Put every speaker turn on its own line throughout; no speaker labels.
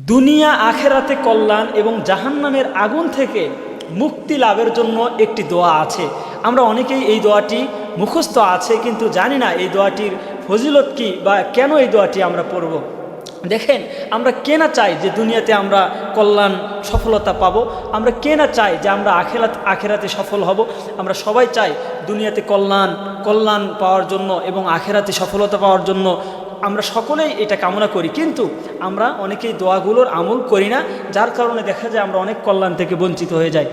দুনিয়া আখেরাতে কল্যাণ এবং জাহান্নামের আগুন থেকে মুক্তি লাভের জন্য একটি দোয়া আছে। আমরা অনেকেই এই দোয়াটি মুখস্থ আছে, কিন্তু জানি না এই দোয়াটির ফজিলত কি বা কেন এই দোয়াটি আমরা পড়ব। দেখেন, আমরা কে না চাই যে দুনিয়াতে আমরা কল্যাণ সফলতা পাবো, আমরা কে না চাই যে আমরা আখেরাতে সফল হব। আমরা সবাই চাই দুনিয়াতে কল্যাণ পাওয়ার জন্য এবং আখেরাতে সফলতা পাওয়ার জন্য আমরা সকলেই এটা কামনা করি, কিন্তু আমরা অনেকেই দোয়াগুলোর আমল করি না, যার কারণে দেখা যায় আমরা অনেক কল্যাণ থেকে বঞ্চিত হয়ে যাই।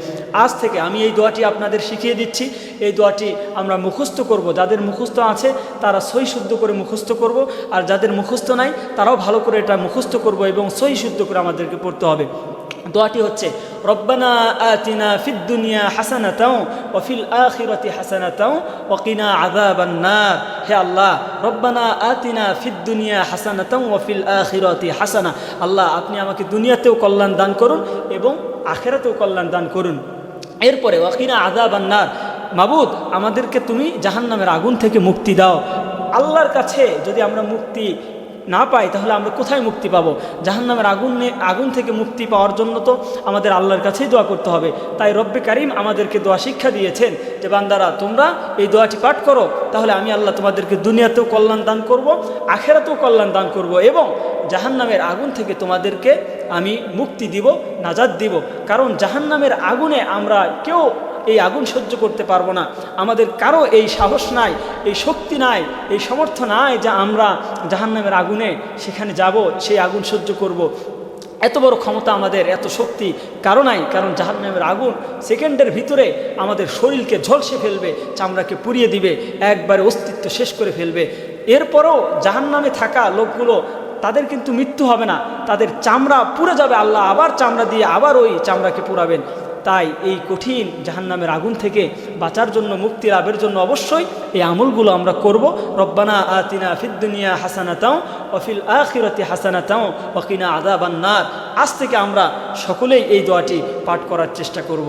আজ থেকে আমি এই দোয়াটি আপনাদের শিখিয়ে দিচ্ছি। এই দোয়াটি আমরা মুখস্থ করব। যাদের মুখস্থ আছে তারা সই শুদ্ধ করে মুখস্থ করব, আর যাদের মুখস্থ নাই তারাও ভালো করে এটা মুখস্থ করব এবং সই শুদ্ধ করে আমাদেরকে পড়তে হবে। দোয়াটি হচ্ছে, রব্বানা আতিনা ফিদ দুনিয়া হাসানাতাও ওয়া ফিল আখিরাতি হাসানাতাও ওয়া কিনা আযাবান নার। হে আল্লাহ, রব্বানা আতিনা ফিদ দুনিয়া হাসানাতাও ওয়া ফিল আখিরাতি হাসানা। আল্লাহ, আপনি আমাকে দুনিয়াতেও কল্যাণ দান করুন এবং আখিরাতেও কল্যাণ দান করুন। এরপরে ওয়া কিনা আযাবান নার, মাবুদ আমাদেরকে তুমি জাহান্নামের আগুন থেকে মুক্তি দাও। আল্লাহর কাছে যদি আমরা মুক্তি না পাই তাহলে আমরা কোথায় মুক্তি পাবো? জাহান্নামের আগুন থেকে মুক্তি পাওয়ার জন্য তো আমাদের আল্লাহর কাছেই দোয়া করতে হবে। তাই রব্বে কারিম আমাদেরকে দোয়া শিক্ষা দিয়েছেন যে বান্দারা তোমরা এই দোয়াটি পাঠ করো, তাহলে আমি আল্লাহ তোমাদেরকে দুনিয়াতেও কল্যাণ দান করব, আখেরাতেও কল্যাণ দান করব এবং জাহান্নামের আগুন থেকে তোমাদেরকে আমি মুক্তি দিব, নাজাত দিব। কারণ জাহান্নামের আগুনে আমরা কেউ এই আগুন সহ্য করতে পারবো না। আমাদের কারো এই সাহস নাই, এই শক্তি নাই, এই সামর্থ্য নাই যে আমরা জাহান্নামের আগুনে সেখানে যাব, সেই আগুন সহ্য করব। এত বড় ক্ষমতা আমাদের, এত শক্তি কারো নাই। কারণ জাহান্নামের আগুন সেকেন্ডের ভিতরে আমাদের শরীরকে ঝলসে ফেলবে, চামড়াকে পুড়িয়ে দিবে, একবারে অস্তিত্ব শেষ করে ফেলবে। এরপরও জাহান্নামে থাকা লোকগুলো তাদের কিন্তু মৃত্যু হবে না, তাদের চামড়া পুড়ে যাবে, আল্লাহ আবার চামড়া দিয়ে আবার ওই চামড়াকে পুড়াবেন। তাই এই কঠিন জাহান্নামের আগুন থেকে বাঁচার জন্য, মুক্তি লাভের জন্য অবশ্যই এই আমলগুলো আমরা করব। রব্বানা আতিনা ফিদ দুনিয়া হাসানাতাও ওয়া ফিল আখিরাতি হাসানাতাও ওয়া কিনা আযাবান নার। আজ থেকে আমরা সকলেই এই দোয়াটি পাঠ করার চেষ্টা করব।